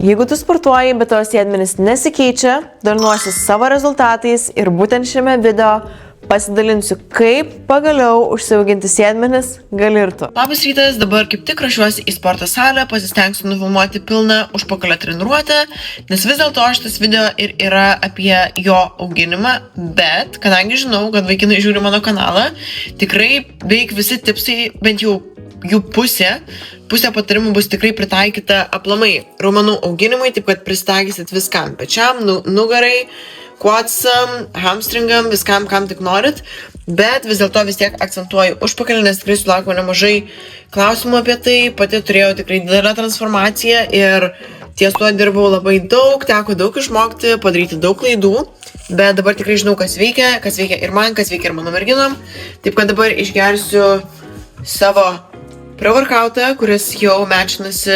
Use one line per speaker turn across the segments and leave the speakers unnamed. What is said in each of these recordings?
Jeigu tu sportuoji, bet tavo sėdmenys nesikeičia, dalinuosi savo rezultatais ir būtent šiame video pasidalinsiu, kaip pagaliau užsiauginti sėdmenis gali ir tu.
Labas rytas, dabar kaip tik ruošiuosi į sporto salę, pasistengsiu nufilmuoti pilną užpakalio treniruotę, nes vis dėlto šitas video ir yra apie jo auginimą, bet kadangi žinau, kad vaikinai žiūri mano kanalą, tikrai beveik visi tipsai, bent jau jų pusė patarimų bus tikrai pritaikyta aplamai raumenų auginimui, taip kad pristaikysit viskam, pečiam, nugarai, quadsam, hamstringam, viskam, kam tik norit, bet vis dėlto vis tiek akcentuoju užpakalį, nes tikrai sulaukiau nemažai klausimų apie tai, pati turėjau tikrai didelę transformaciją ir ties tuo dirbau labai daug, teko daug išmokti, padaryti daug klaidų, bet dabar tikrai žinau, kas veikia ir man, kas veikia ir mano merginom, taip kad dabar išgersiu savo pre-workoutą, kuris jau mečinasi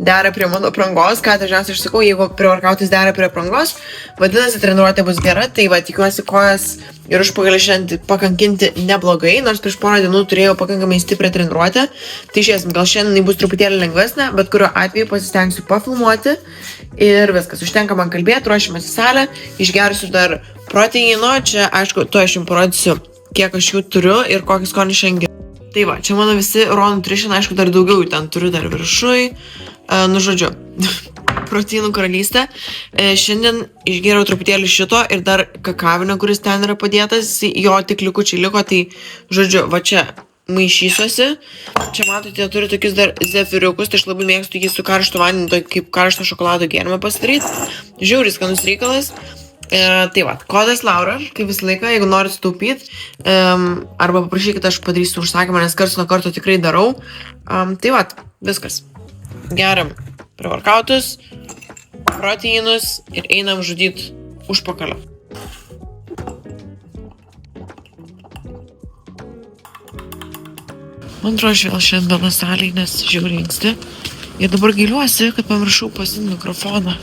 dera prie mano aprangos, ką dažniausiai aš sakau, jeigu pre-workoutas dera prie aprangos, vadinasi, treniruotė bus gera, tai va, tikiuosi kojas ir užpakalį šiandien pakankinti neblogai, nors prieš porą dienų turėjau pakankamai stiprią treniruotę, tai išėsim, gal šiandien bus truputėlį lengvesnė, bet kuriuo atveju pasistengsiu pafilmuoti ir viskas, užtenka man kalbėti, ruošiamės į salę, išgersiu dar proteino, čia aišku, to aš jums parodysiu, kiek aš jų turiu ir kokį skonį šiandien. Tai va, čia mano visi raw nutrition, aišku, dar daugiau ten turiu dar viršui, žodžiu, proteinų karalystė. Šiandien išgėriau truputėlį šito ir dar kakavinio, kuris ten yra padėtas, jo tik likučiai liko, tai žodžiu, va čia maišysiuosi. Čia matote, turiu tokius dar zefiriukus, tai aš labai mėgstu jį su karštu vandeniu, kaip karšto šokolado gėrimą pasidaryti. Žiauriai skanus reikalas. Tai va, kodas Laura, kaip visą laiką, jeigu norit sutaupyti, arba paprašykite, aš padarysiu užsakymą, nes karts nuo karto tikrai darau. Tai va, viskas. Geriam pre-workoutus, proteinus ir einam žudyti užpakalio. Man atrodo, aš vėl šiandien bėna salėj, nes žiauriai anksti. Ir dabar gailiuosi, kad pamiršau pasiimti mikrofoną.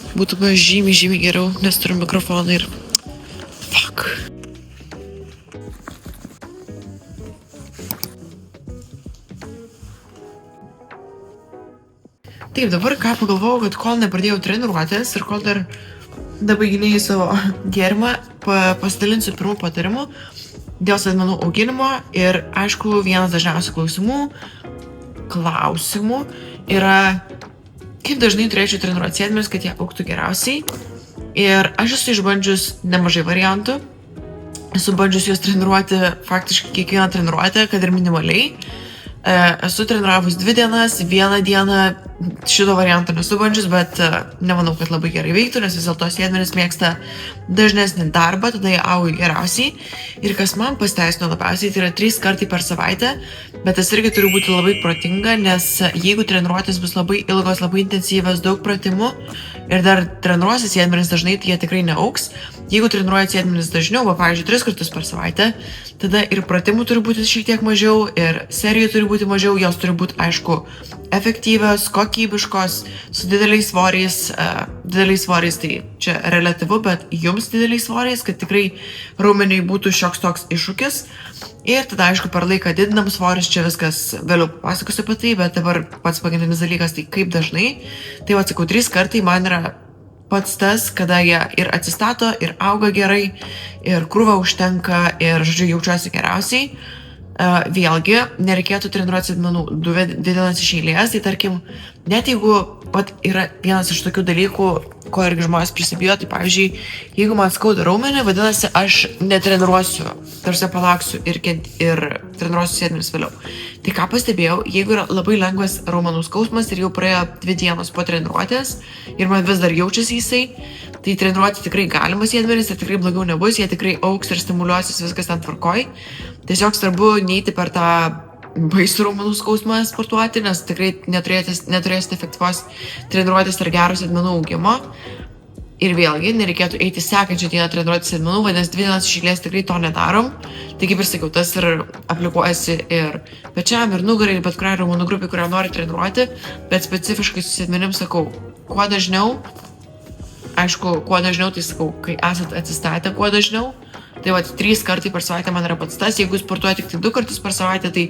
Būtų buvę žymiai geriau, nes turiu mikrofoną ir... Fuck. Taip, dabar ką pagalvojau, kad kol nepradėjau treniruotės ir kol dar dabaiginėjau savo gėrimą, pasidalinsiu pirmų patarimų dėl sėdmenų auginimo ir, aišku, vienas dažniausių klausimų yra... Kaip dažnai turėčiau treniruoti sėdmenis, kad jie augtų geriausiai. Ir aš esu išbandžius nemažai variantų. Esu bandžius juos treniruoti faktiškai kiekvieną treniruotę, kad ir minimaliai. Esu treniravus 2 dienas, 1 dieną šito varianto nesu bandžius, bet nemanau, kad labai gerai veiktų, nes vis dėlto sėdmenis mėgsta dažnesnį darbą, tada jie auga geriausiai. Ir kas man pasiteisino labiausiai, tai yra 3 kartai per savaitę, bet tas irgi turi būti labai protinga, nes jeigu treniruotės bus labai ilgos, labai intensyvios, daug pratimų ir dar treniruosis sėdmenis dažnai, tai jie tikrai neaugs. Jeigu treniruojat sėdmenis dažniau, pavyzdžiui, 3 kartus per savaitę, tada ir pratimų turi būti šiek tiek mažiau, ir serijų turi būti mažiau, jos turi būti, aišku, efektyvios, kokybiškos, su dideliais svoriais, tai čia relativu, bet jums dideliais svoriais, kad tikrai raumeniui būtų šioks toks iššūkis. Ir tada, aišku, per laiką didinam svorius, čia viskas vėliau pasakosiu apie tai, bet dabar pats pagrindinis dalykas, tai kaip dažnai. Tai atsakau, 3 kartai man yra pats tas, kada jie ir atsistato, ir auga gerai, ir krūva užtenka, ir, žodžiu, jaučiuosi geriausiai. Vėlgi, nereikėtų treniruoti sėdmenų 2 dienas iš eilės, tai tarkim, net jeigu pat yra vienas iš tokių dalykų, ko irgi žmonės prisibijo, tai pavyzdžiui, jeigu man skauda raumenį, vadinasi, aš netreniruosiu, tarsi palauksiu ir treniruosiu sėdmenis vėliau. Tai ką pastebėjau, jeigu yra labai lengvas raumenų skausmas ir jau praėjo 2 dienos po treniruotės ir man vis dar jaučiasi jisai, tai treniruoti tikrai galima sėdmenis ir tikrai blogiau nebus, jie tikrai augs ir stimuliuosis, viskas ten tvarkoj. Tiesiog svarbu neiti per tą baisų raumenų skausmą sportuoti, nes tikrai neturėsite efektyvios treniruotės ir gero sėdmenų augimo. Ir vėlgi, nereikėtų eiti sekančią dieną treniruoti sėdmenų, vadinasi 2 dienas iš eilės tikrai to nedarom. Tai kaip ir sakiau, tas ir aplikuojasi ir pečiam, ir nugarai, ir bet kuriai raumenų grupai, kurią nori treniruoti, bet specifiškai su sėdmenim sakau, kuo dažniau, tai sakau, kai esat atsistatę, kuo dažniau. Tai va, 3 kartai per savaitę man yra pats tas, jeigu sportuoja tik 2 kartus per savaitę, tai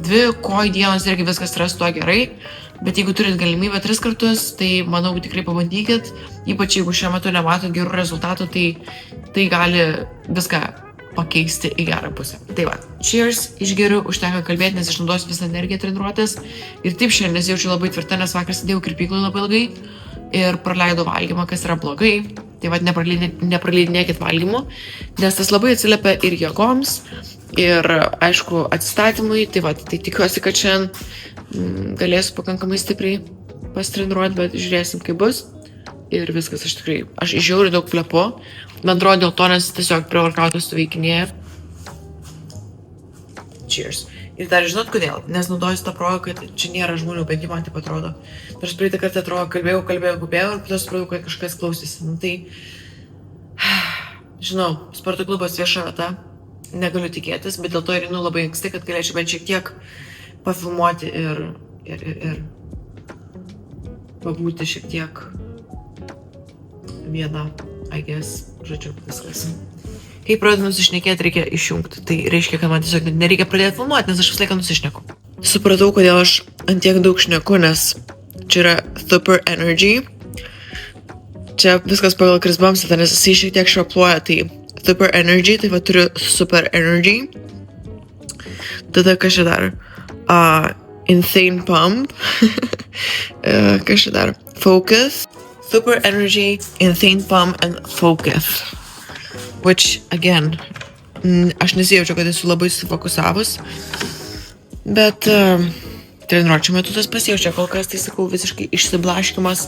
2 kojų dienos irgi viskas yra su tuo gerai. Bet jeigu turit galimybę 3 kartus, tai manau tikrai pabandykit, ypač jeigu šiuo metu nematot gerų rezultatų, tai gali viską pakeisti į gerą pusę. Tai va, cheers, išgeriu, užtenka kalbėti, nes išnaudosiu visą energiją treniruotės. Ir taip šiandien nesijaučiu labai tvirta, nes vakar sėdėjau kirpyklui labai ilgai ir praleidau valgymą, kas yra blogai. Tai va, nepraleidinėkit valgymų, nes tas labai atsiliepia ir jėgoms, ir, aišku, atsistatymui. Tai va, tai tikiuosi, kad šiandien galėsiu pakankamai stipriai pasitreniruoti, bet žiūrėsim, kaip bus. Ir viskas, aš žiauriai daug plepu. Man atrodo dėl to, nes tiesiog pre-workoutas suveikinėja. Cheers. Ir dar žinot kodėl? Nes naudojusi tą progą, kad čia nėra žmonių, bent jau man taip atrodo. Nors praeitą kartą atrodo, kalbėjau ir po to supratau, kad kažkas klausėsi. Nu, tai, žinau, sporto klubas vieša vieta, negaliu tikėtis, bet dėl to ir einu labai anksti, kad galėčiau bent šiek tiek pafilmuoti ir pabūti šiek tiek viena, I guess, žodžiu, viskas. Kai pradedu nusišnekėti, reikia išjungti. Tai reiškia, kad man tiesiog nereikia pradėti filmuoti, nes aš visą laiką nusišneku. Supratau, kodėl aš ant tiek daug šneku, nes čia yra Super Energy. Čia viskas pagal Chris Bumsteadą, nes jisai šiek tiek švapluoja. Tai Super Energy, tai va turiu Super Energy. Tada kas čia dar? Insane Pump. Kas čia dar? Focus. Super Energy, Insane Pump and Focus. Which, again, aš nesijaučiu, kad esu labai sufokusavus, bet treniruočio metu tas pasijaučia, kol kas, tai sakau, visiškai išsiblaškimas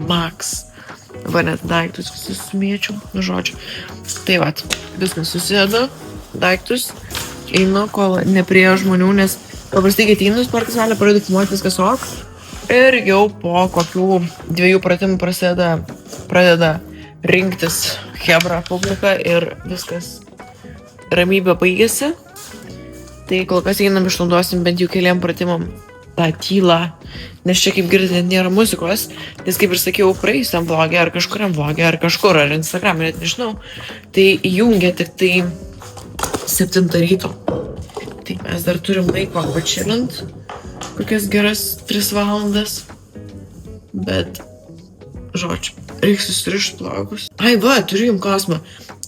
max. Va, net daiktus visus sumiečiau, nu žodžiu. Tai va, viskas susidedu, daiktus, einu, kol nepriejo žmonių, nes paprastai, kai einu sporto salę, pradedu filmuoti viskas ok, ir jau po kokių 2 pratimų pradeda rinktis hebra publika ir viskas ramybė baigėsi. Tai kol kas einam išnaudosim bent jau keliam pratimam tą tylą, nes čia kaip girdite net nėra muzikos, nes kaip ir sakiau praėjusiam vlogė ar kažkuriam vlogė ar kažkur ar Instagram, net nežinau, tai įjungia tik tai 7 ryto. Tai mes dar turim laiko pačilint kokias geras 3 valandas, bet žodžiu, reiks susirišti plaukus. Ai va, turiu jums klausimą.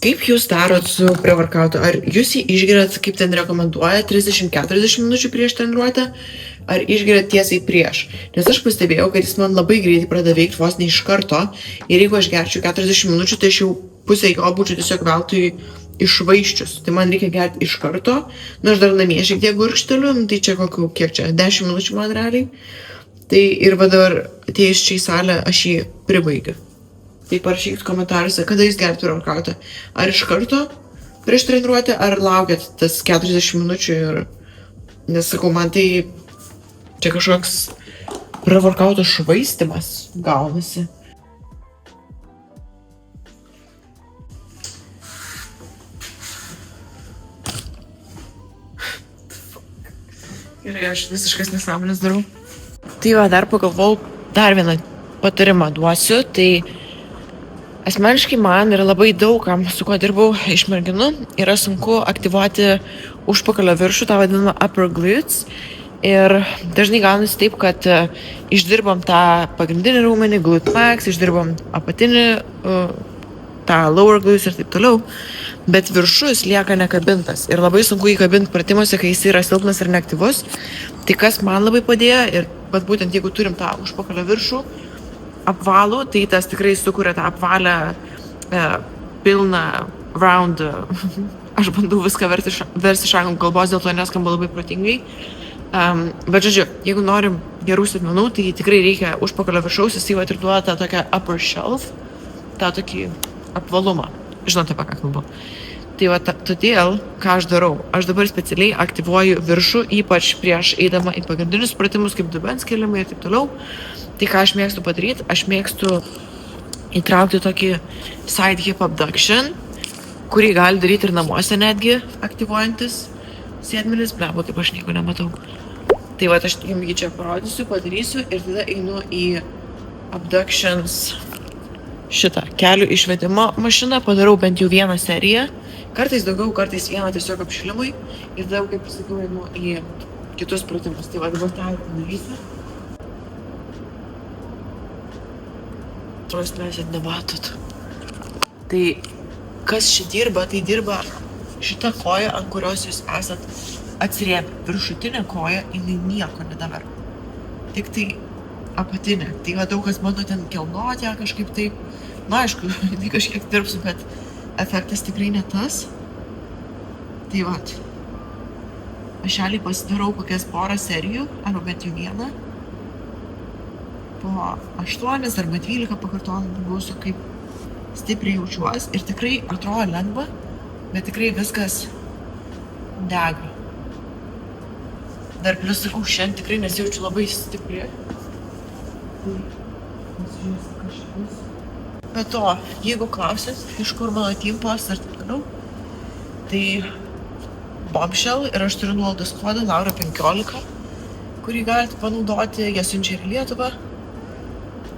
Kaip jūs darot su pre-workoutu? Ar jūs jį išgeriat, kaip ten rekomenduoja, 30-40 minučių prieš treniruotę, ar išgeriat tiesiai prieš? Nes aš pastebėjau, kad jis man labai greitai pradeda veikti vos ne iš karto. Ir jeigu aš gerčiau 40 minučių, tai aš jau pusę jo būčiau tiesiog veltui išvaiščius. Tai man reikia gerti iš karto. Nu, aš dar namie šiek tiek gurkšteliu, tai čia kokiu, kiek čia, 10 minučių man realiai. Tai ir va dabar atėjus čia į salę, aš jį pribaigiu. Tai parašykit komentaruose, kada jūs gerite pre-workoutą. Ar iš karto prieš treniruotę, ar laukiat tas 40 minučių ir... Nes sakau, man tai čia kažkoks pre-workouto švaistymas gaunasi. Gerai, aš visiškas nesąmonės darau. Tai va, dar pagalvojau, dar vieną patarimą duosiu, tai asmeniškai man yra labai daug, su kuo dirbau iš merginų, yra sunku aktyvuoti užpakalio viršų, tą vadinamą upper glutes, ir dažnai gaunasi taip, kad išdirbam tą pagrindinį raumenį, glute max, išdirbam apatinį, tą lower glutes ir taip toliau, bet viršus lieka nekabintas ir labai sunku įkabinti pratimuose, kai jis yra silpnas ir neaktyvus. Tai kas man labai padėjo ir pat būtent jeigu turim tą užpakalio viršų apvalų, tai tas tikrai sukuria tą apvalę pilną round. Aš bandau viską versti iš anglų kalbos, dėl to neskamba labai protingai. Bet žodžiu, jeigu norim gerų sėdmenų, tai tikrai reikia užpakalio viršaus, jis jau atiduoda tą tokią upper shelf, tą tokį apvalumą. Žinote, apie ką kalbu. Tai va, todėl, ką aš darau, aš dabar specialiai aktyvuoju viršų, ypač prieš eidama į pagrindinius pratimus, kaip dubens kėlimai ir taip toliau. Tai ką aš mėgstu padaryti, aš mėgstu įtraukti tokį side hip abduction, kurį gali daryti ir namuose netgi, aktyvuojantis sėdmenis, blebo, kaip aš nieko nematau. Tai va, aš jums jį čia parodysiu, padarysiu ir tada einu į abductions šitą kelių išvedimo mašiną, padarau bent jau vieną seriją, kartais daugiau, kartais vieną tiesiog apšilimui ir tada, kaip sakiau, einu į kitus pratimus. Tai va, dabar tą padarysiu. atrodo, jūs mes nematot. Tai kas čia dirba, tai dirba šita koja, ant kurios jūs esat atsirėmę. Viršutinė koja, jinai nieko nedavera. Tik tai apatinė. Tai va daug kas bando ten kelnoti kažkaip taip. Na, aišku, tai kažkiek dirbsiu, bet efektas tikrai ne tas. Tai va. Aš pasidarau kokias porą serijų, arba bent jau vieną. Po 8 arba 12 pakartojimų būsiu, kaip stipriai jaučiuos. Ir tikrai atrodo lengva, bet tikrai viskas dega. Dar plius sakau, šiandien tikrai nesijaučiu labai stipri. Be to, jeigu klausit, iš kur mano timpas ir taip toliau, tai Bombshell ir aš turiu nuolaidos kodą Laura 15, kurį galite panaudoti, jie siunčia ir į Lietuvą.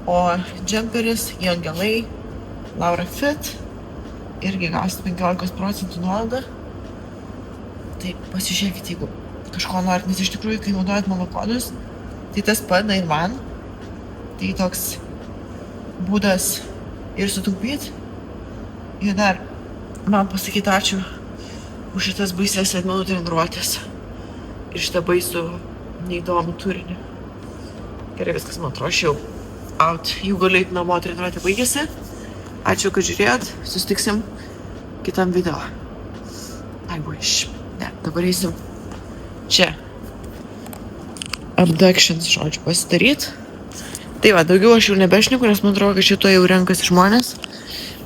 O džemperis, jie angelai, Laura Fit, irgi gausit 15% nuolaidą. Tai pasižiūrėkit, jeigu kažko norit, nes iš tikrųjų, kai naudojat mano kodus, tai tas padeda ir man. Tai toks būdas ir sutaupyti, ir dar man pasakyti ačiū už šitas baisės atmenų treniruotės ir šitą baisų neįdomų turinį. Gerai, viskas, man atrodo, aš jau out. Jau galiu eiti namo, treniruotė baigėsi. Ačiū, kad žiūrėjot. Susitiksim kitam video. I wish. Ne, dabar eisim čia. Abductions, žodžiu, pasidaryt. Tai va, daugiau aš jau nebešniku, nes man atrodo, kad šito jau renkasi žmonės.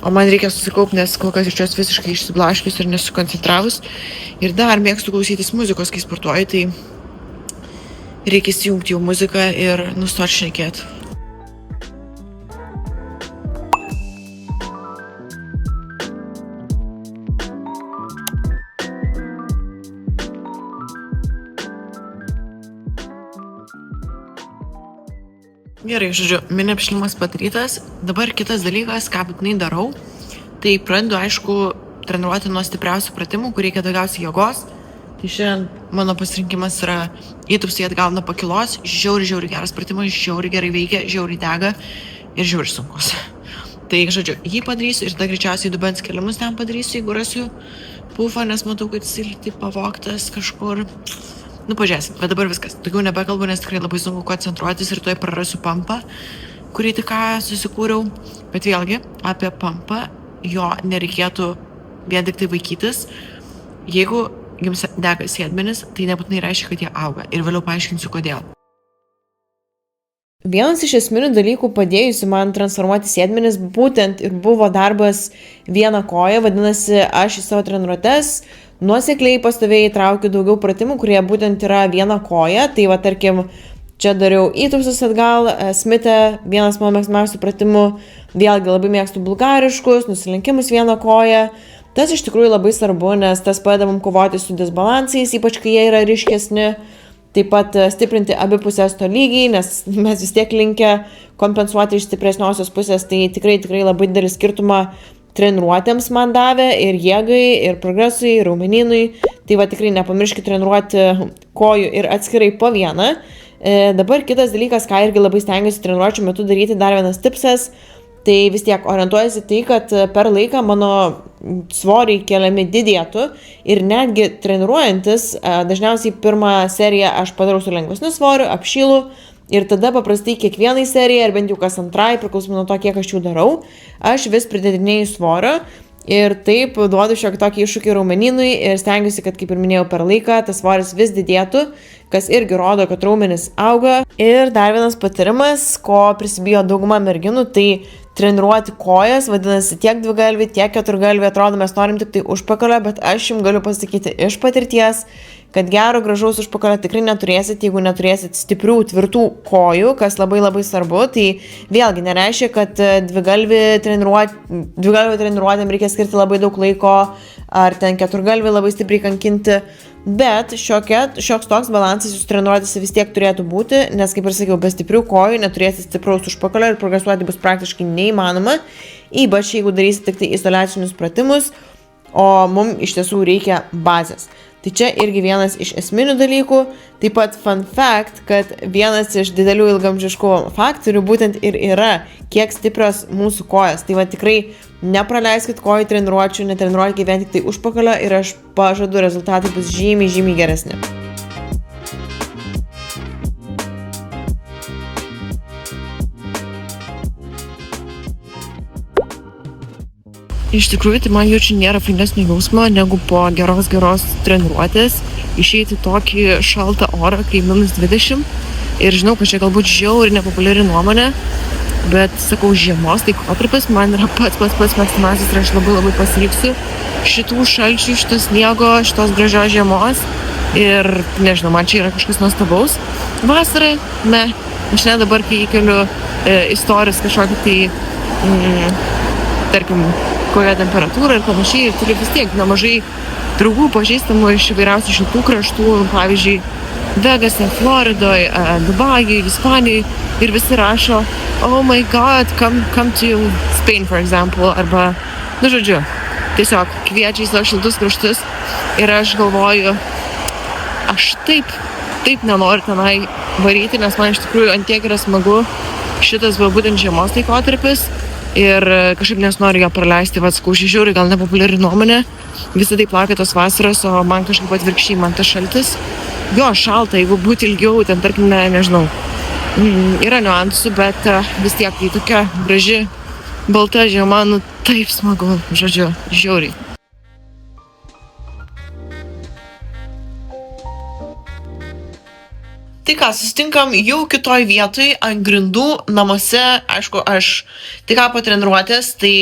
O man reikia susikaupti, nes kol kas iš jos visiškai išsiblaškius ir nesukoncentravus. Ir dar mėgstu klausytis muzikos, kai sportuoju, tai reikia įsijungti jau muziką ir nustoti šnekėti. Gerai, žodžiu, mini apšilimas padarytas. Dabar kitas dalykas, ką būtinai darau, tai pradedu, aišku, treniruoti nuo stipriausių pratimų, kur reikia daugiausiai jėgos. Tai šiandien mano pasirinkimas yra įtupsiai atgal nuo pakilos, žiauriai geras pratimas, žiauriai gerai veikia, žiauriai dega ir žiauriai sunkus. Tai, žodžiu, jį padarysiu ir tada greičiausiai dubens kelimus ten padarysiu, jeigu rasiu pufą, nes matau, kad jis taip pavogtas kažkur. Nu, pažiūrėsim, bet dabar viskas. Daugiau nebekalbu, nes tikrai labai sunku koncentruotis ir tuoj prarasiu pumpą, kurį tik ką susikūriau. Bet vėlgi, apie pumpą jo nereikėtų vien tik tai vaikytis. Jeigu jums dega sėdmenis, tai nebūtinai reiškia, kad jie auga. Ir vėliau paaiškinsiu, kodėl.
Vienas iš esminių dalykų padėjusių man transformuoti sėdmenis būtent ir buvo darbas viena koja, vadinasi, aš į savo treniruotes nuosekliai pastoviai įtraukiu daugiau pratimų, kurie būtent yra viena koja. Tai va, tarkim, čia dariau įtupsus atgal, smite, vienas mano mėgstamiausių pratimų, vėlgi labai mėgstu bulgariškus, nusilenkimus viena koja. Tas iš tikrųjų labai svarbu, nes tas padeda mums kovoti su disbalansais, ypač kai jie yra ryškesni. Taip pat stiprinti abi pusės to lygiai, nes mes vis tiek linkę kompensuoti iš stipresniosios pusės, tai tikrai labai didelį skirtumą treniruotėms man davė ir jėgai, ir progresui, ir raumenynui. Tai va tikrai nepamirškite treniruoti kojų ir atskirai po vieną. Dabar kitas dalykas, ką irgi labai stengiuosi treniruočių metu daryti, dar vienas tipsas, tai vis tiek orientuojasi tai, kad per laiką mano svoriai keliami didėtų ir netgi treniruojantis, dažniausiai pirmą seriją aš padarau su lengvesniu svoriu, apšylu ir tada paprastai kiekvienai serijai, ar bent jau kas antrai, priklausomai nuo to, kiek aš jų darau, aš vis pridedinėju svorio ir taip duodu šiokį tokį iššūkį raumenynui ir stengiuosi, kad, kaip ir minėjau, per laiką tas svoris vis didėtų, kas irgi rodo, kad raumenys auga. Ir dar vienas patarimas, ko prisibijo dauguma merginų, tai treniruoti kojas, vadinasi tiek dvigalvį, tiek keturgalvį, atrodo mes norim tik tai užpakalio, bet aš jums galiu pasakyti iš patirties, kad gero gražaus užpakalio tikrai neturėsit, jeigu neturėsit stiprių, tvirtų kojų, kas labai svarbu. Tai vėlgi nereiškia, kad dvigalvį treniruotėm reikia skirti labai daug laiko, ar ten keturgalvį labai stipriai kankinti, bet šioks toks balansas jūsų treniruotėse vis tiek turėtų būti, nes, kaip ir sakiau, be stiprių kojų neturėsit stipraus užpakalio ir progresuoti bus praktiškai neįmanoma, ypač jeigu darysit tik tai izoliacinius pratimus, o mums iš tiesų reikia bazės. Tai čia irgi vienas iš esminių dalykų. Taip pat fun fact, kad vienas iš didelių ilgamžiškumo faktorių būtent ir yra, kiek stiprios mūsų kojas. Tai va tikrai nepraleiskit kojų treniruočių, netreniruokite vien tik tai užpakalio ir aš pažadu, rezultatai bus žymiai geresni.
Iš tikrųjų, tai man jaučiu nėra fainesnio jausmo, negu po geros treniruotės išeiti tokį šaltą orą, kai -20. Ir žinau, kad čia galbūt žiauriai nepopuliari nuomonė, bet sakau, žiemos laikotarpis man yra pats mėgstamiausias ir aš labai pasiilgsiu šitų šalčių, šito sniego, šitos gražios žiemos. Ir nežinau, man čia yra kažkas nuostabaus. Vasarą, aš net dabar, kai įkeliu istorijos kažkokį tai, tarkim, kokia temperatūra ir panašiai, ir turiu vis tiek nemažai draugų pažįstamų iš įvairiausių šitų kraštų, pavyzdžiui, Vegase, Floridoje, Dubajuj, Ispanijoj, ir visi rašo, oh my god, come to Spain, for example, arba, žodžiu, tiesiog kviečia į savo šiltus kraštus ir aš galvoju, aš taip nenoriu tenai varyti, nes man iš tikrųjų antiek yra smagu šitas buvo būtent žiemos laikotarpis. Ir kažkaip nesinori jo praleisti, sakau, žiūri, gal nepopuliari nuomonė, visą tai plaukia tos vasaros, o man kažkaip atvirkščiai, man tas šaltis, jo, šalta, jeigu būti ilgiau, ten tarkim, nežinau, yra niuansų, bet vis tiek tai tokia graži, balta žiema, taip smagu, žodžiu, žiauriai. Tai ką, susitinkam jau kitoj vietoj, ant grindų, namuose, aišku, aš tik ką po treniruotės, tai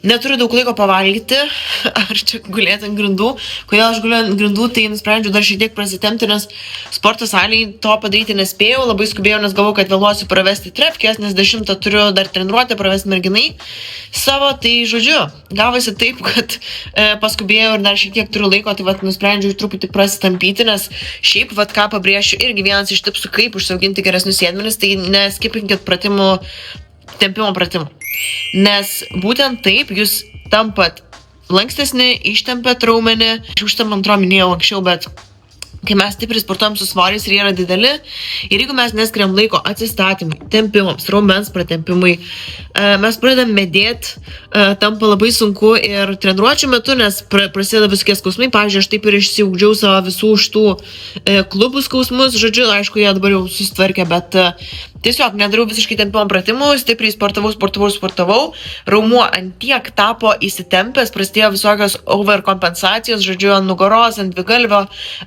neturiu daug laiko pavalgyti, ar čia gulėti ant grindų. Kodėl aš guliu ant grindų, tai nusprendžiu dar šiek tiek prasitempti, nes sporto salėje to padaryti nespėjau, labai skubėjau, nes galvojau, kad vėluosiu pravesti trepkės, nes 10 turiu dar treniruotę, pravesti merginai savo, tai žodžiu, gavosi taip, kad paskubėjau ir dar šiek tiek turiu laiko, tai nusprendžiu truputį prasitampyti, nes šiaip, ką pabrėšiu, irgi vienas iš tipsų, kaip užsiauginti geresnius sėdmenis, tai neskipinkit tempimo pratimų. Nes būtent taip jūs tampat lankstesni, ištempiat raumenį. Šitą man atrodo minėjau anksčiau, bet kai mes stipriai sportuojam su svoriais ir jie yra dideli, ir jeigu mes neskiriam laiko atsistatymui, tempimams, raumens pratempimui, mes pradedam medėti, tampa labai sunku ir treniruočių metu, nes prasideda visokie skausmai. Pavyzdžiui, aš taip ir išsiugdžiau savo visų šitų klubų skausmus, žodžiu, aišku, jie dabar jau susitvarkė, bet tiesiog nedariau visiškai tempimo pratimų, stipriai sportavau, raumuo antiek tapo įsitempęs, prasidėjo visokios overkompensacijos, žodžiu, ant nugaros, ant dvigalvio,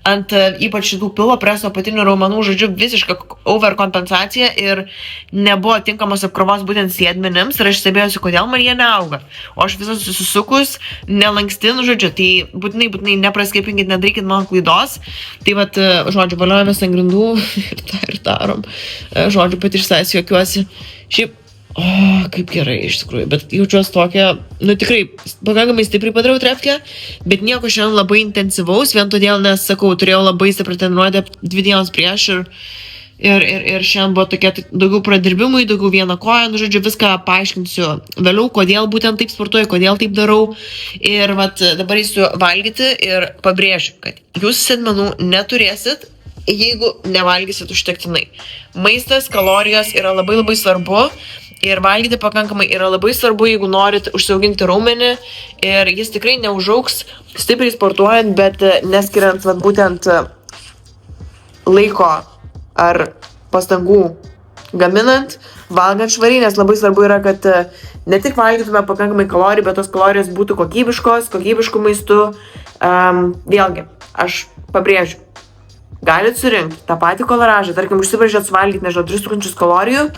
ant ypač šitų pilvo preso apatinių raumenų, žodžiu, visiška overkompensacija ir nebuvo tinkamos apkrovos būtent sėdmenims ir aš stebėjausi, kodėl man jie neauga. O aš visas susisukus, nelankstinu, žodžiu, tai būtinai nepraskipinkit, nedarykit mano klaidos. Tai žodžiu, valiojamės ant grindų ir darom. Žodžiu, pat iš savęs juokiuosi. Šiaip, kaip gerai iš tikrųjų, bet jaučiuosi tokia, tikrai pakankamai stipriai padariau trepkę, bet nieko šiandien labai intensyvaus, vien todėl, nes, sakau, turėjau labai stipriai treniruotę 2 dienas prieš ir šiandien buvo tokie daugiau pradirbimui, daugiau vieną koją, žodžiu, viską paaiškinsiu vėliau, kodėl būtent taip sportuoju, kodėl taip darau. Ir dabar eisiu valgyti ir pabrėžiu, kad jūs sėdmenų neturėsit, jeigu nevalgysit užtektinai. Maistas, kalorijos yra labai svarbu ir valgyti pakankamai yra labai svarbu, jeigu norit užsiauginti raumenį ir jis tikrai neužaugs stipriai sportuojant, bet neskiriant būtent laiko ar pastangų gaminant, valgant švariai, nes labai svarbu yra, kad ne tik valgytume pakankamai kalorijų, bet tos kalorijos būtų kokybiškų maistų. Vėlgi, aš pabrėžiu, galit surinkti tą patį kaloražą, tarkim, užsibrėžėt suvalgyti, 3000 kalorijų,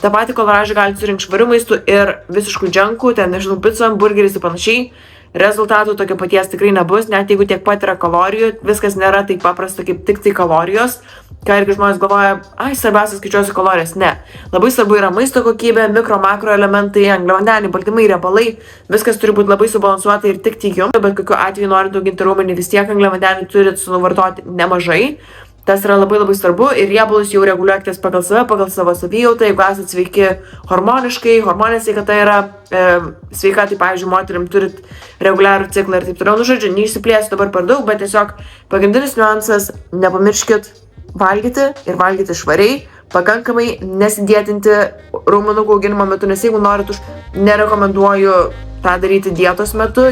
tą patį kaloražą galit surinkti švarių maistų ir visiškų džankų, picą, hamburgeris ir panašiai. Rezultatų tokio paties tikrai nebus, net jeigu tiek pat yra kalorijų, viskas nėra taip paprasta kaip tik tai kalorijos, ką irgi žmonės galvoja, svarbiausia skaičiuosiu kalorijas, ne. Labai svarbu yra maisto kokybė, mikro, makro elementai, angliavandeniai, baltymai, riebalai, viskas turi būti labai subalansuota ir tik jums, bet kokiu atveju norint auginti raumenį, vis tiek angliavandenių turit suvartoti nemažai.
Tas yra labai labai svarbu ir riebalus jau reguliuokitės pagal save, pagal savo savijautą, jeigu esate sveiki hormoniškai, hormonė sveikata yra sveika, tai pavyzdžiui, moterim turit reguliarų ciklą ir taip toliau. Nu, žodžiu, neišsiplėsiu dabar per daug, bet tiesiog pagrindinis niuansas, nepamirškit valgyti ir valgyti švariai, pakankamai nesidėtinti raumenukų auginimo metu, nes jeigu norit, nerekomenduoju tą daryti dietos metu.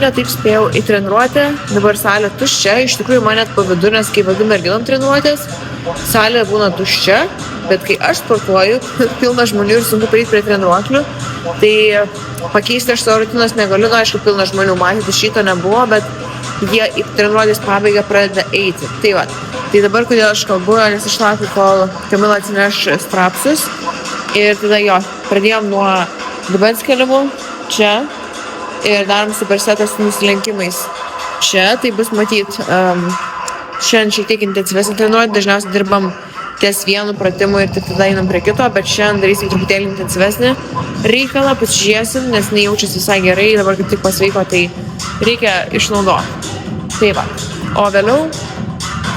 Taip spėjau į treniruotę, dabar salė tuščia, iš tikrųjų man net pavydu, nes kai vedu merginom treniruotės, salė būna tuščia, bet kai aš sportuoju, pilna žmonių ir sunku prieiti prie treniruoklių, tai pakeisti aš savo rutinos negaliu, nu aišku, pilna žmonių, matyti šito nebuvo, bet jie į treniruotės pabaigą pradeda eiti. Tai va, tai dabar kodėl aš kalbu, nes aš laukiu, kol Kamila atsineš strapsus ir tada jo, pradėjom nuo dubens kėlimų čia. Ir darom supersetą su nusilenkimais. Čia tai bus matyt, šiandien šiek tiek intensyvesnį treniruotę, dažniausiai dirbam ties vienu pratimu ir tik tada einam prie kito, bet šiandien darysim truputėlį intensyvesnį reikalą, pasižiūrėsim, nes nejaučiasi visai gerai, dabar kaip tik pasveiko, tai reikia išnaudoti. Tai va, o vėliau,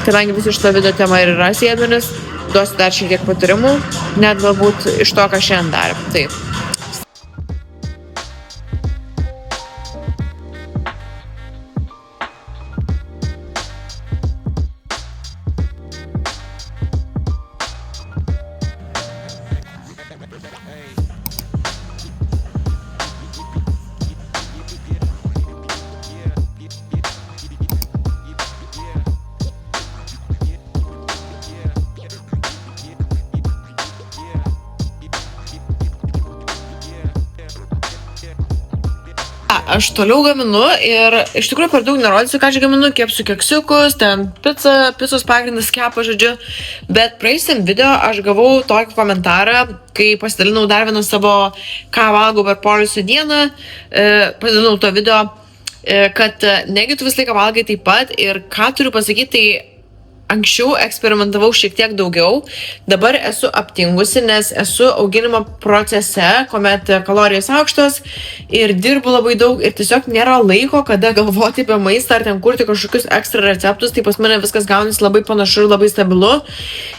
kadangi visi šito video tema ir yra sėdmenis, duosiu dar šiek tiek patarimų, net galbūt iš to, ką šiandien darėm. Taip. Aš toliau gaminu ir iš tikrųjų per daug nerodysiu, ką aš gaminu, kepsiu keksiukus, ten picos pagrindas kepa, žodžiu, bet praėjusiam video aš gavau tokį komentarą, kai pasidalinau dar vieną savo, ką valgau per poilsio dieną, pasidalinau to video, kad negi tu visą laiką valgai taip pat ir ką turiu pasakyti, tai anksčiau eksperimentavau šiek tiek daugiau, dabar esu aptingusi, nes esu auginimo procese, kuomet kalorijos aukštos ir dirbu labai daug ir tiesiog nėra laiko, kada galvoti apie maistą ar ten kurti kažkokius ekstra receptus, tai pas mane viskas gaunasi labai panašu ir labai stabilu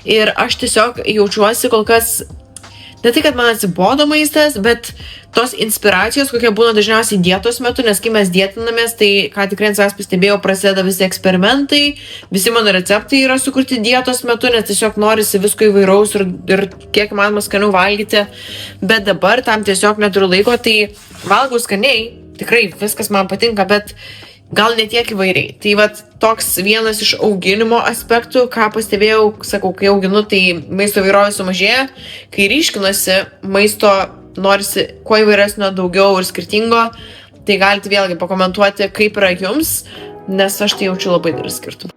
ir aš tiesiog jaučiuosi kol kas, ne tai, kad man atsibodo maistas, bet tos inspiracijos, kokie būna dažniausiai dietos metu, nes kai mes dietinamės, tai ką tikrai ant savęs pastebėjau, prasideda visi eksperimentai, visi mano receptai yra sukurti dietos metu, nes tiesiog norisi visko įvairaus ir kiek manoma skaniau valgyti, bet dabar tam tiesiog neturiu laiko, tai valgau skaniai, tikrai viskas man patinka, bet gal ne tiek įvairiai. Tai vat toks vienas iš auginimo aspektų, ką pastebėjau, sakau, kai auginu, tai maisto įvairovė sumažėja, kai ryškinuosi maisto norisi kuo įvairesnio, daugiau ir skirtingo, tai galite vėlgi pakomentuoti, kaip yra jums, nes aš tai jaučiu labai didelį skirtumą.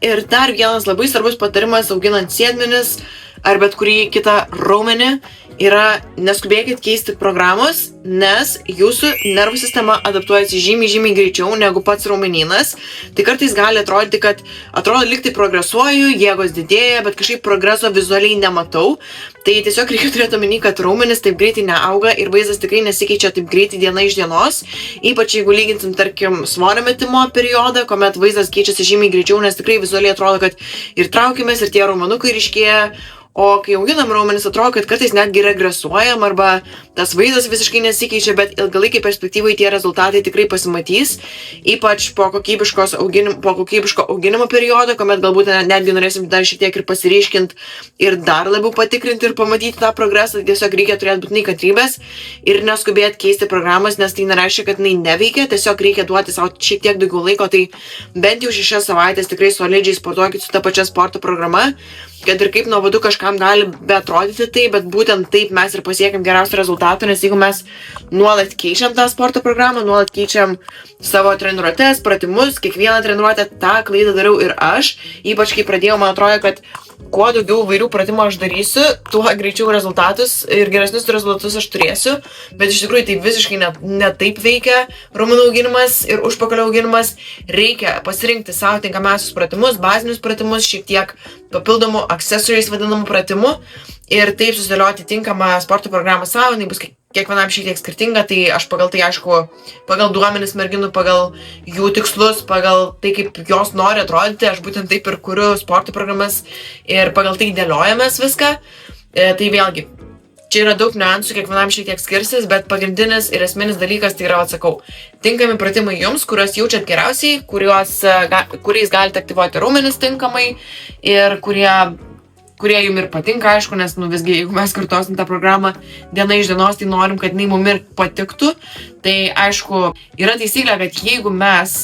Ir dar vienas labai svarbus patarimas auginant sėdmenis ar bet kurį kitą raumenį yra neskubėkit keisti programos, nes jūsų nervų sistema adaptuojasi žymiai greičiau negu pats raumenynas. Tai kartais gali atrodyti, kad atrodo liktai progresuoju, jėgos didėja, bet kažkaip progreso vizualiai nematau. Tai tiesiog reikia turėti omeny, kad raumenis taip greitai neauga ir vaizdas tikrai nesikeičia taip greitai diena iš dienos. Ypač jeigu lyginsim, tarkim, svorio metimo periodą, kuomet vaizdas keičiasi žymiai greičiau, nes tikrai vizualiai atrodo, kad ir traukiamės, ir tie raumenukai ryškėja. O kai auginam raumenis, atrodo, kad kartais netgi regresuojam arba tas vaizdas visiškai nesikeičia, bet ilgalaikiai perspektyvai tie rezultatai tikrai pasimatys, ypač po kokybiško auginimo periodo, kuomet galbūt netgi norėsim dar šiek tiek ir pasiryškinti ir dar labiau patikrinti ir pamatyti tą progresą, tiesiog reikia turėti būtinai kantrybės ir neskubėti keisti programos, nes tai nereiškia, kad jinai neveikia, tiesiog reikia duoti savo šiek tiek daugiau laiko, tai bent jau 6 savaitės tikrai solidžiai sportuokit su ta pačia sporto programa. kad ir kaip nuobodu kažkam gali beatrodyti tai, bet būtent taip mes ir pasiekėm geriausių rezultatų, nes jeigu mes nuolat keičiam tą sporto programą, nuolat keičiam savo treniruotes, pratimus, kiekvieną treniruotę, tą klaidą dariau ir aš, ypač kai pradėjau, man atrodo, kad kuo daugiau vairių pratimų aš darysiu, tuo greičiau rezultatus ir geresnius rezultatus aš turėsiu, bet iš tikrųjų tai visiškai ne taip veikia raumenų auginimas ir užpakalio auginimas. Reikia pasirinkti savo tinkamiausius pratimus, bazinius pratimus, šiek tiek papildomų accessories vadinamų pratimų ir taip susidėlioti tinkamą sporto programą savo, jinai bus kiekvienam šiek tiek skirtinga, tai aš pagal tai, aišku, pagal duomenis merginų, pagal jų tikslus, pagal tai, kaip jos nori atrodyti, aš būtent taip ir kuriu sporto programas ir pagal tai dėliojamės viską. Tai vėlgi, čia yra daug niuansų, kiekvienam šiek tiek skirsis, bet pagrindinis ir esminis dalykas tai yra, atsakau, tinkami pratimai jums, kuriuos jaučiat geriausiai, kuriais galite aktyvuoti raumenis tinkamai ir kurie jums ir patinka, aišku, nes, visgi, jeigu mes kartosim tą programą diena iš dienos, tai norim, kad jinai mums ir patiktų. Tai, aišku, yra taisyklė, kad jeigu mes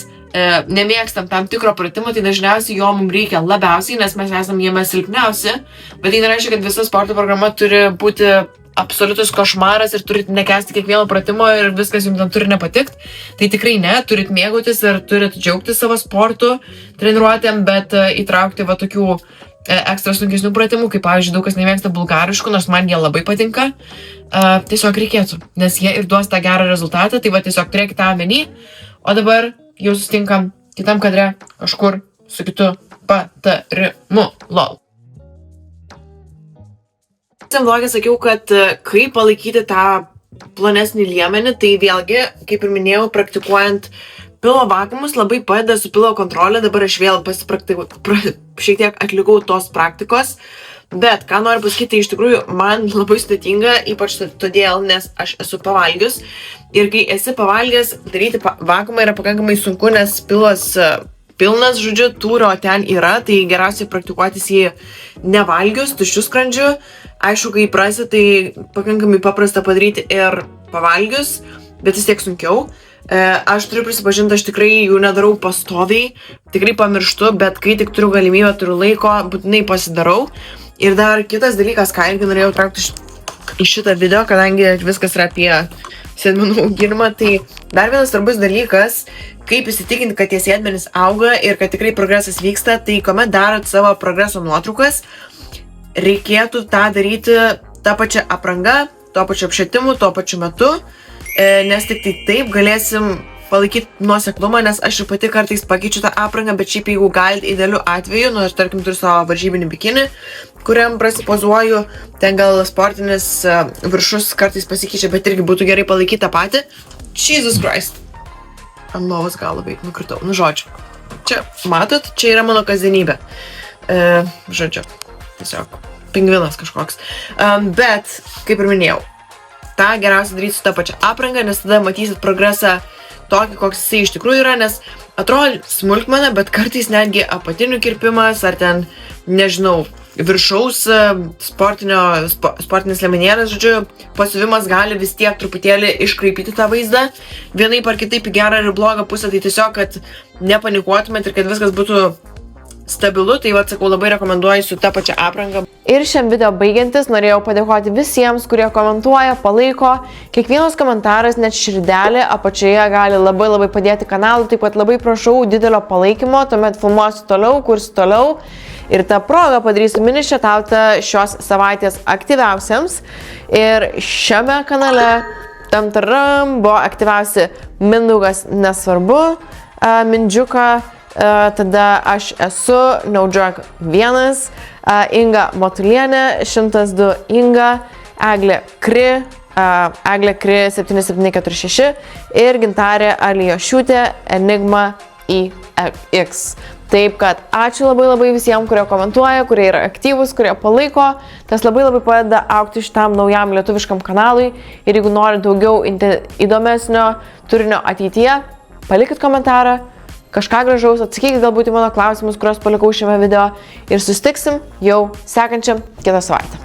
nemėgstam tam tikro pratimo, tai dažniausiai jo mums reikia labiausiai, nes mes esame jame silpniausi, bet tai nereiškia, kad visa sporto programa turi būti absoliutus košmaras ir turit nekęsti kiekvieno pratimo ir viskas jums ten turi nepatikti. Tai tikrai ne, turit mėgautis ir turit džiaugtis savo sportu, treniruotėm, bet įtraukti va tokių ekstra sunkesnių pratimų, kaip pavyzdžiui, daug kas nemėgsta bulgariškų, nors man jie labai patinka, tiesiog reikėtų, nes jie ir duos tą gerą rezultatą, tai va tiesiog turėkite tą omeny, o dabar jau susitinkam kitam kadre kažkur su kitu patarimu. Lol. Šiam vlogė sakiau, kad kaip palaikyti tą plonesnį liemenį, tai vėlgi, kaip ir minėjau, praktikuojant pilo vakuumus labai padeda su pilo kontrolė, dabar aš vėl šiek tiek atlikau tos praktikos, bet ką noriu pasakyti, iš tikrųjų man labai sudėtinga, ypač todėl, nes aš esu pavalgius ir kai esi pavalgęs, daryti vakuumą yra pakankamai sunku, nes pilas pilnas, žodžiu, tūrio ten yra, tai geriausiai praktikuotis jį nevalgius, tuščiu skrandžiu. Aišku, kai įprasi, tai pakankamai paprasta padaryti ir pavalgius, bet vis tiek sunkiau. Aš turiu prisipažinti, aš tikrai jų nedarau pastoviai, tikrai pamirštu, bet kai tik turiu galimybę, turiu laiko, būtinai pasidarau. Ir dar kitas dalykas, ką irgi norėjau traukti į šitą video, kadangi viskas yra apie sėdmenų auginimą, tai dar vienas svarbus dalykas, kaip įsitikinti, kad tie sėdmenys auga ir kad tikrai progresas vyksta, tai kuomet darot savo progreso nuotraukas, reikėtų tą daryti tą pačią aprangą, tuo pačiu apšvietimu, tuo pačiu metu, nes tik tai taip galėsim palaikyti nuoseklumą, nes aš ir pati kartais pakeičiu tą aprangą, bet šiaip jeigu galite idealiu atveju, aš tarkim turiu savo varžybinį bikini, kuriam prasipozuoju, ten gal sportinis viršus kartais pasikeičia, bet irgi būtų gerai palaikyti tą patį. Jesus Christ. Ant lovos galą beveik nukritau. Žodžiu. Čia, matot, čia yra mano kasdienybė. Žodžiu, tiesiog pingvinas kažkoks. Bet, kaip ir minėjau, tą geriausia daryti su tą pačią aprangą, nes tada matysit progresą tokį, koks jisai iš tikrųjų yra, nes atrodo smulkmena, bet kartais netgi apatinių kirpimas, ar ten, nežinau, viršaus sportinės liemenėlės, žodžiu, pasiuvimas gali vis tiek truputėlį iškraipyti tą vaizdą, vienaip ar kitaip į gerą ir blogą pusę, tai tiesiog, kad nepanikuotumėt ir kad viskas būtų stabilu, tai atsakau, labai rekomenduoju su tą pačią aprangą. Ir šiam video baigiantis norėjau padėkoti visiems, kurie komentuoja, palaiko. Kiekvienas komentaras, net širdelė apačioje gali labai padėti kanalui, taip pat labai prašau didelio palaikymo, tuomet filmuosiu toliau, kursiu toliau. Ir tą progą padarysiu mini šatautą šios savaitės aktyviausiams. Ir šiame kanale buvo aktyviausi Mindaugas Nesvarbu, Mindžiuka, tada aš esu, Naudžak 1, Inga Motulienė, 102 Inga, Eglė Kri 7746 ir Gintarė Alijošiūtė Enigma IX. Taip kad ačiū labai visiems, kurie komentuoja, kurie yra aktyvus, kurie palaiko. Tas labai padeda augti šitam naujam lietuviškam kanalui. Ir jeigu nori daugiau įdomesnio turinio ateityje, palikit komentarą. Kažką gražaus, atsakykit galbūt į mano klausimus, kuriuos palikau šiame video ir susitiksim jau sekančiam kitą savaitę.